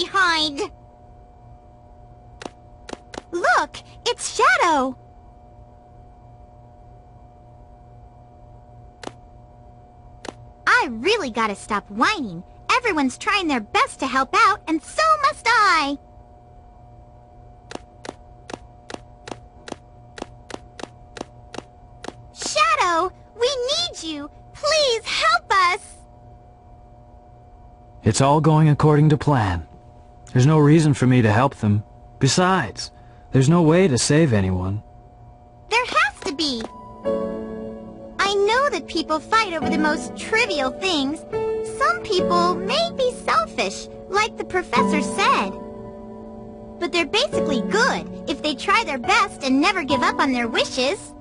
behind! Look! It's Shadow! I really gotta stop whining. Everyone's trying their best to help out, and so must I! Shadow! We need you! Please help us! It's all going according to plan. There's no reason for me to help them. Besides, there's no way to save anyone. There has to be! I know that people fight over the most trivial things. Some people may be selfish, like the professor said. But they're basically good if they try their best and never give up on their wishes.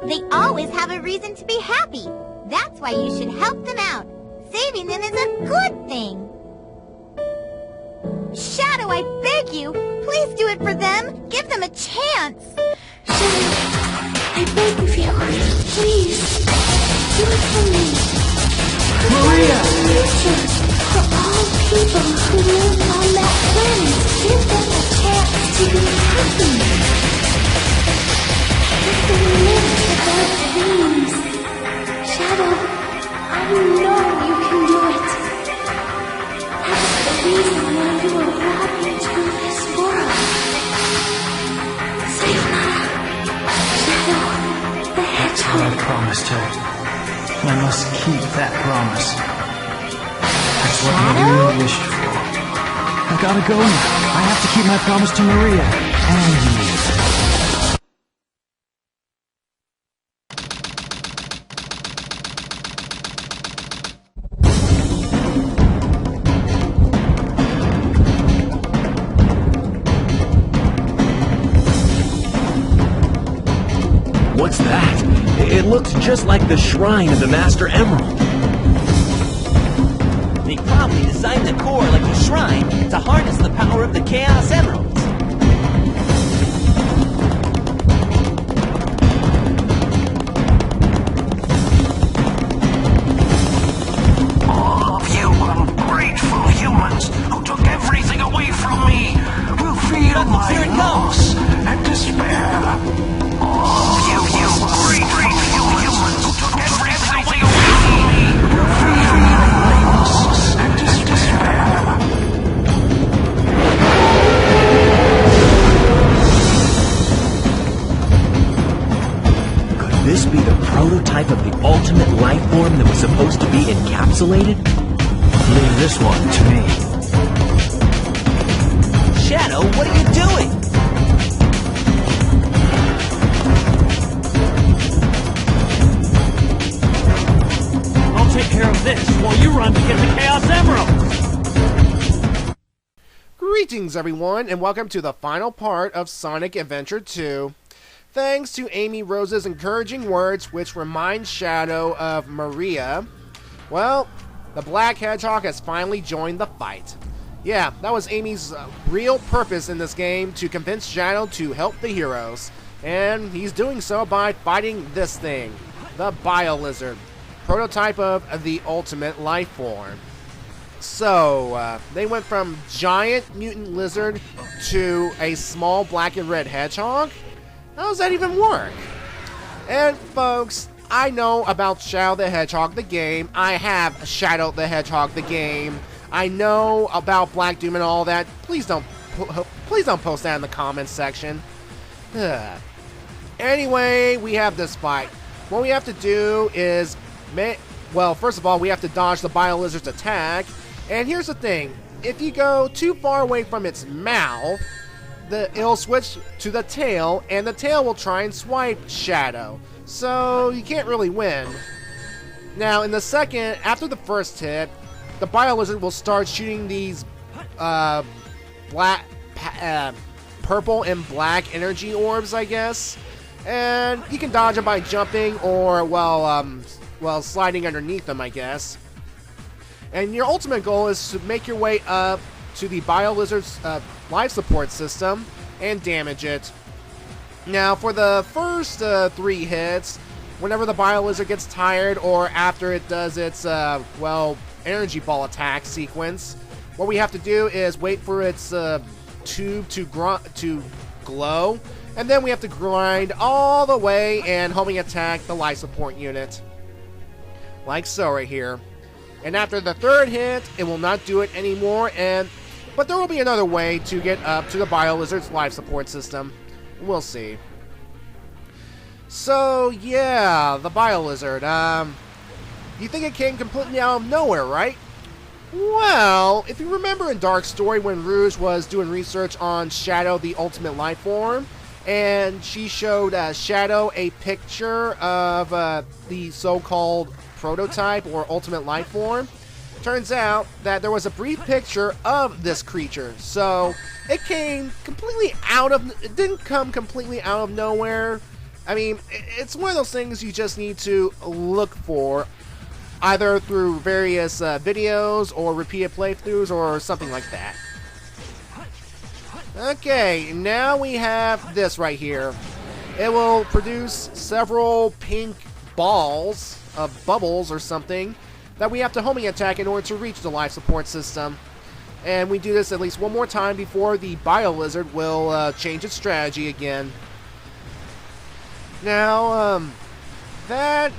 They always have a reason to be happy. That's why you should help them out. Saving them is a good thing. Shadow, I beg you, please do it for them. Give them a chance. Shadow, I beg of you, please, do it for me. Maria! Future for all people who live on that planet. Give them a chance to be happy. Let them live without dreams. Shadow, I know you can do it. That's the reason why you were brought into this world. Sayonara, Shadow the Hedgehog. I promised her. And I must keep that promise. That's what Maria wished for. I gotta go now. I have to keep my promise to Maria and you. What's that? It looks just like the shrine of the Master Emerald. They probably designed the core like a shrine to harness the power of the Chaos Emeralds. All of you ungrateful humans who took everything away from me will feel my loss and despair. All you ungrateful humans who took everything away from me will feel my loss and despair. Could this be the prototype of the ultimate life form that was supposed to be encapsulated? Leave this one to me. Shadow, what are you doing? I'll take care of this while you run to get the Chaos Emerald! Greetings everyone, and welcome to the final part of Sonic Adventure 2. Thanks to Amy Rose's encouraging words, which remind Shadow of Maria, well, the Black Hedgehog has finally joined the fight. Yeah, that was Amy's real purpose in this game, to convince Shadow to help the heroes. And he's doing so by fighting this thing, the Biolizard, prototype of the ultimate life form. So, they went from giant mutant lizard to a small black and red hedgehog? How does that even work? And folks, I know about Shadow the Hedgehog the game. I have Shadow the Hedgehog the game. I know about Black Doom and all that. Please don't post that in the comments section. Anyway, we have this fight. What we have to do is, well, first of all, we have to dodge the Biolizard's attack. And here's the thing. If you go too far away from its mouth, it'll switch to the tail, and the tail will try and swipe Shadow. So you can't really win. Now, in the second, after the first hit, the Biolizard will start shooting these purple and black energy orbs, I guess. And you can dodge them by jumping or, well, sliding underneath them, I guess. And your ultimate goal is to make your way up to the Biolizard's life support system and damage it. Now, for the first 3 hits, whenever the Biolizard gets tired or after it does its, well, energy ball attack sequence, what we have to do is wait for its tube to glow, and then we have to grind all the way and homing attack the life support unit. Like so right here. And after the third hit, it will not do it anymore, but there will be another way to get up to the Biolizard's life support system. We'll see. So, yeah, the Biolizard. You think it came completely out of nowhere, right? Well, if you remember in Dark Story when Rouge was doing research on Shadow, the ultimate life form, and she showed Shadow a picture of the so-called prototype or ultimate life form, turns out that there was a brief picture of this creature. So it didn't come completely out of nowhere. I mean, it's one of those things you just need to look for, either through various videos or repeated playthroughs or something like that. Okay, now we have this right here. It will produce several pink balls of bubbles or something that we have to homing attack in order to reach the life support system. And we do this at least one more time before the Biolizard will change its strategy again. Now, that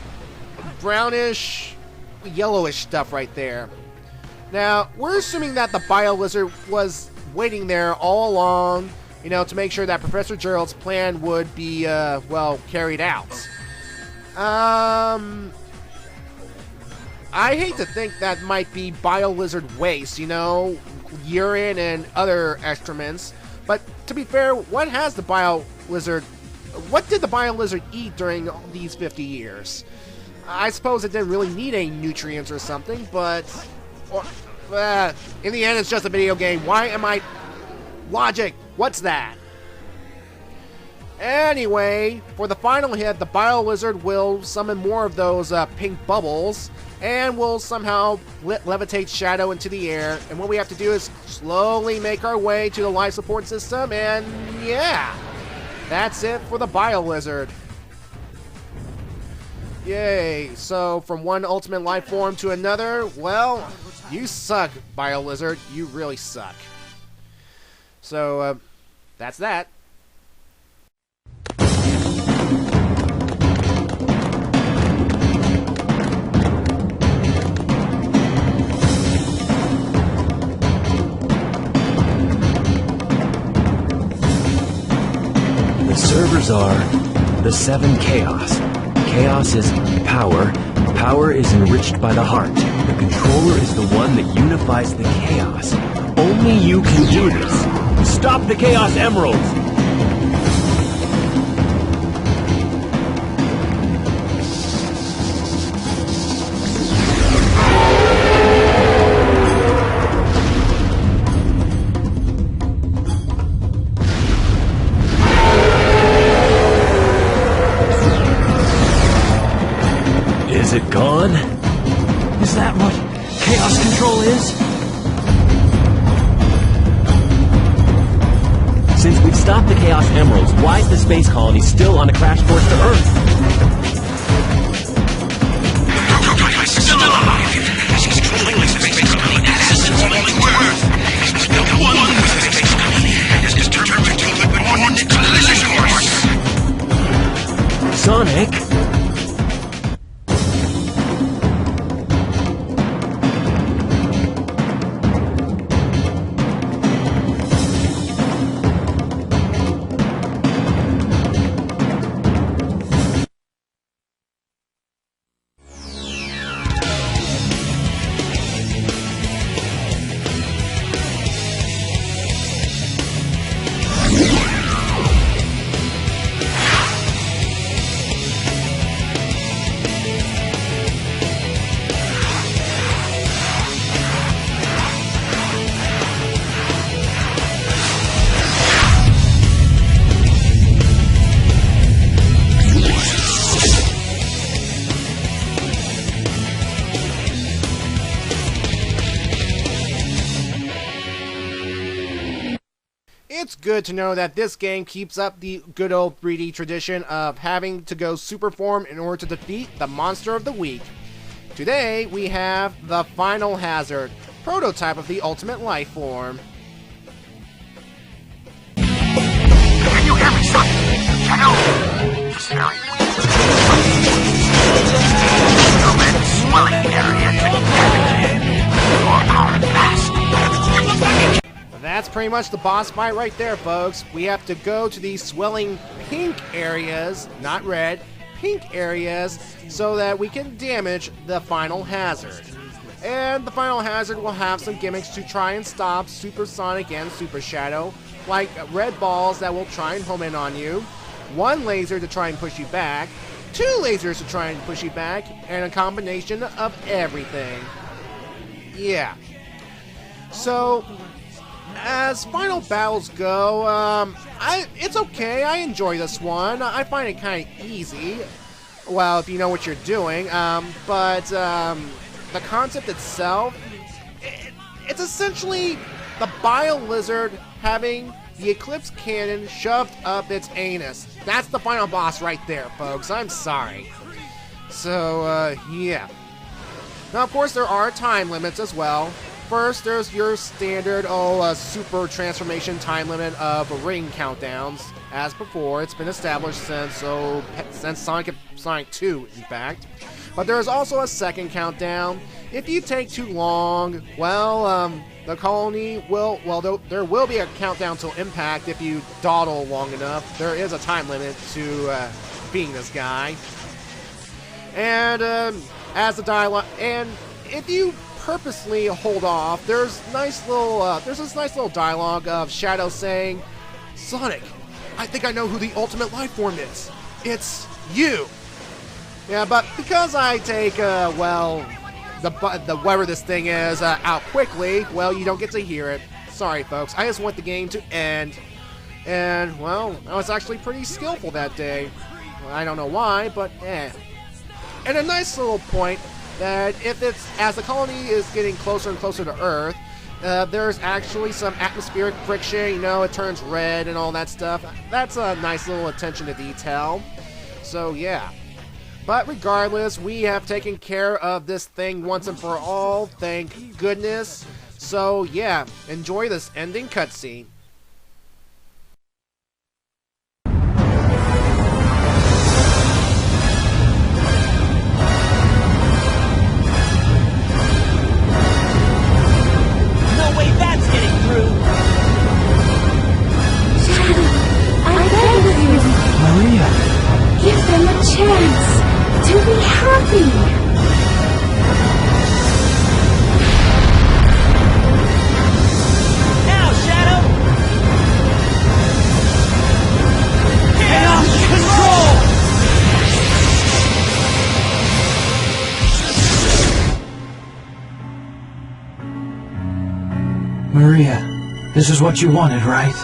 brownish, yellowish stuff right there. Now, we're assuming that the Biolizard was waiting there all along, you know, to make sure that Professor Gerald's plan would be, well, carried out. I hate to think that might be Biolizard waste, you know, urine and other excrements. But to be fair, what did the Biolizard eat during these 50 years? I suppose it didn't really need any nutrients or something, but in the end, it's just a video game. Why am I... Logic, what's that? Anyway, for the final hit, the Biolizard will summon more of those pink bubbles, and will somehow levitate Shadow into the air. And what we have to do is slowly make our way to the life support system, and yeah, that's it for the Biolizard. Yay, so from one ultimate life form to another, well, you suck, Biolizard, you really suck. So, that's that. The servers are the 7 Chaos. Chaos is power. Power is enriched by the heart. The controller is the one that unifies the chaos. Only you can do this. Stop the Chaos Emeralds! Is it gone? Is that what Chaos Control is? Since we've stopped the Chaos Emeralds, why is the space colony still on a crash course to Earth? Still alive! He's controlling the space colony as it's falling to Earth! He's built one with the space colony and is determined to keep it on its collision course! Sonic? It's good to know that this game keeps up the good old 3D tradition of having to go super form in order to defeat the monster of the week. Today, we have the final hazard, prototype of the ultimate life form. Can you hear me, son? Shadow? This very human swelling area contaminated. Your power blast. That's pretty much the boss fight right there, folks. We have to go to these swelling pink areas, not red, pink areas, so that we can damage the final hazard. And the final hazard will have some gimmicks to try and stop Super Sonic and Super Shadow, like red balls that will try and home in on you, one laser to try and push you back, two lasers to try and push you back, and a combination of everything. Yeah. So, as final battles go, it's okay. I enjoy this one. I find it kind of easy. Well, if you know what you're doing. But the concept itself, it's essentially the Biolizard having the Eclipse Cannon shoved up its anus. That's the final boss right there, folks. I'm sorry. So, yeah. Now, of course, there are time limits as well. First, there's your standard, super transformation time limit of ring countdowns. As before, it's been established since Sonic 2, in fact. But there's also a second countdown. If you take too long, well, the colony will, there will be a countdown till impact if you dawdle long enough. There is a time limit to being this guy. And as the dialogue, and if you purposely hold off, there's this nice little dialogue of Shadow saying, "Sonic, I think I know who the ultimate life form is. It's you." Yeah, but because I take the whatever this thing is out quickly, well, you don't get to hear it. Sorry, folks. I just want the game to end. And well, I was actually pretty skillful that day. Well, I don't know why, but eh. And a nice little point that as the colony is getting closer and closer to Earth, there's actually some atmospheric friction, you know, it turns red and all that stuff. That's a nice little attention to detail. So yeah. But regardless, we have taken care of this thing once and for all, thank goodness. So yeah, enjoy this ending cutscene. Give them a chance to be happy. Now, Shadow! Chaos control! Maria, this is what you wanted, right?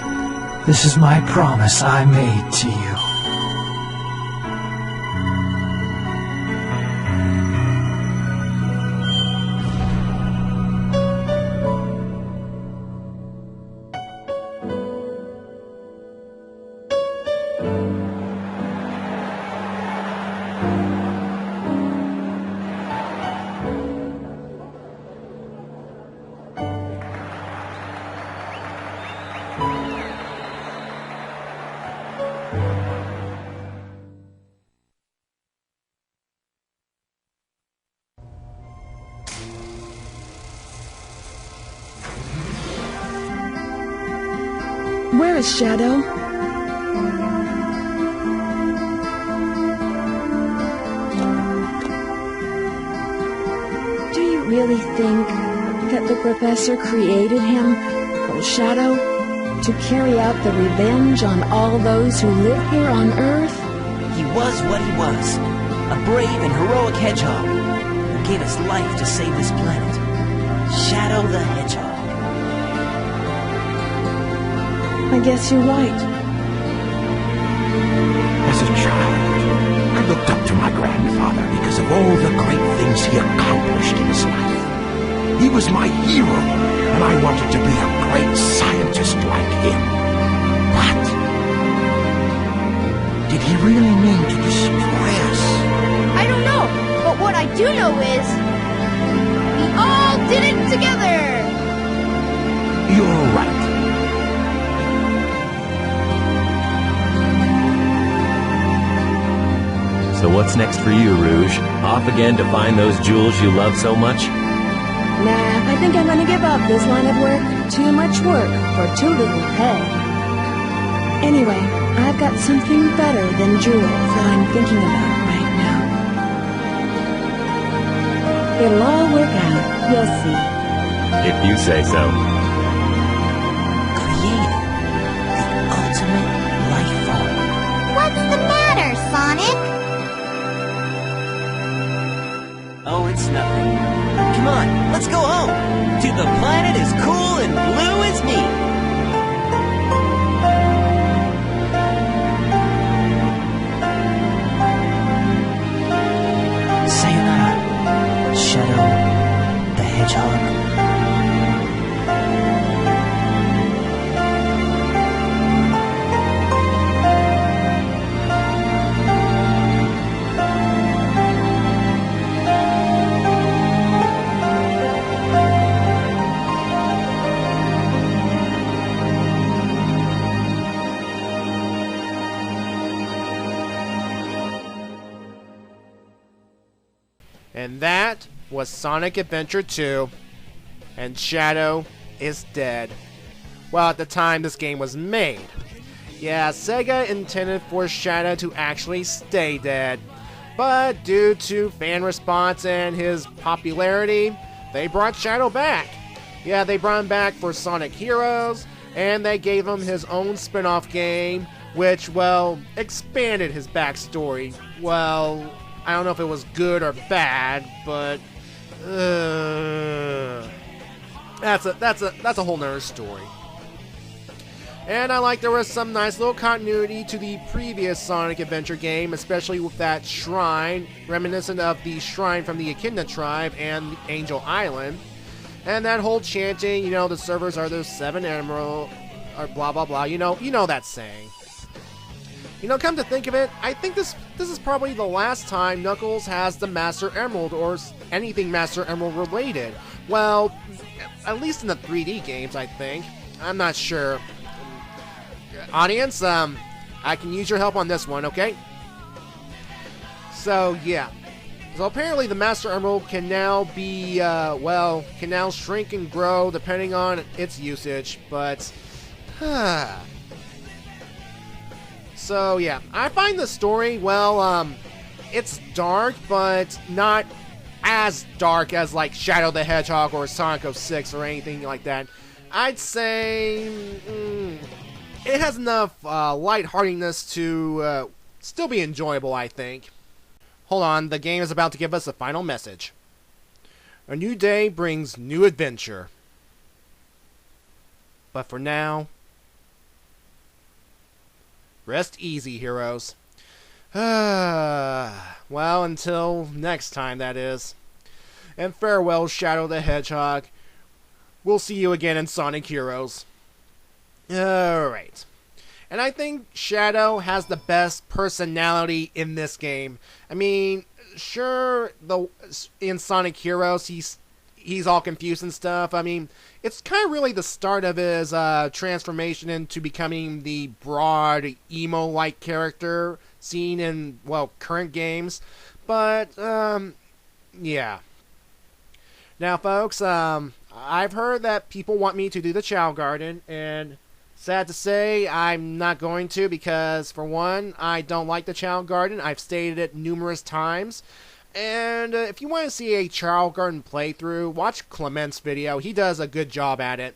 This is my promise I made to you. Where is Shadow? Do you really think that the professor created him, or Shadow, to carry out the revenge on all those who live here on Earth? He was what he was, a brave and heroic hedgehog who gave his life to save this planet. Shadow the Hedgehog. I guess you're right. As a child, I looked up to my grandfather because of all the great things he accomplished in his life. He was my hero, and I wanted to be a great scientist like him. But did he really mean to destroy us? I don't know, but what I do know is we all did it together! So what's next for you, Rouge? Off again to find those jewels you love so much? Nah, I think I'm gonna give up this line of work. Too much work for too little pay. Anyway, I've got something better than jewels that I'm thinking about right now. It'll all work out. You'll see. If you say so. Created the ultimate life form. What's the matter, Sonic? Oh, it's nothing. Come on, let's go home. To the planet as cool and blue as me. Sayonara, Shadow the Hedgehog. And that was Sonic Adventure 2, and Shadow is dead. Well, at the time this game was made. Yeah, Sega intended for Shadow to actually stay dead, but due to fan response and his popularity, they brought Shadow back. Yeah, they brought him back for Sonic Heroes, and they gave him his own spin-off game, which, well, expanded his backstory. Well, I don't know if it was good or bad, but that's a whole nother story. And I like there was some nice little continuity to the previous Sonic Adventure game, especially with that shrine, reminiscent of the shrine from the Echidna tribe and Angel Island. And that whole chanting, you know, the servers are the 7 emerald, or blah blah blah, you know that saying. You know, come to think of it, I think this is probably the last time Knuckles has the Master Emerald or anything Master Emerald related. Well, at least in the 3D games, I think. I'm not sure. Audience, I can use your help on this one, okay? So, yeah. So apparently the Master Emerald can now be, can now shrink and grow depending on its usage, but... So, yeah, I find the story, well, it's dark, but not as dark as, like, Shadow the Hedgehog or Sonic 06 or anything like that. I'd say it has enough lightheartedness to still be enjoyable, I think. Hold on, the game is about to give us a final message. A new day brings new adventure. But for now... rest easy, heroes. Well, until next time, that is. And farewell, Shadow the Hedgehog. We'll see you again in Sonic Heroes. Alright. And I think Shadow has the best personality in this game. I mean, sure, in Sonic Heroes, he's all confused and stuff. I mean, it's kind of really the start of his transformation into becoming the broad, emo-like character seen in, well, current games. But, yeah. Now, folks, I've heard that people want me to do the Chow Garden, and sad to say, I'm not going to because, for one, I don't like the Chow Garden. I've stated it numerous times. And if you want to see a Chow Garden playthrough, watch Clement's video. He does a good job at it.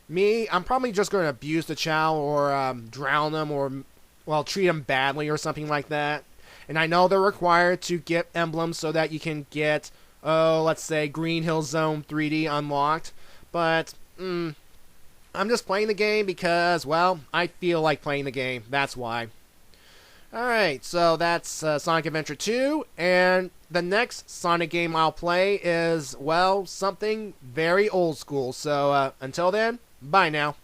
Me, I'm probably just going to abuse the Chow or drown them or, well, treat them badly or something like that. And I know they're required to get emblems so that you can get, let's say, Green Hill Zone 3D unlocked. But, I'm just playing the game because, well, I feel like playing the game. That's why. Alright, so that's Sonic Adventure 2, and the next Sonic game I'll play is, well, something very old school. So, until then, bye now.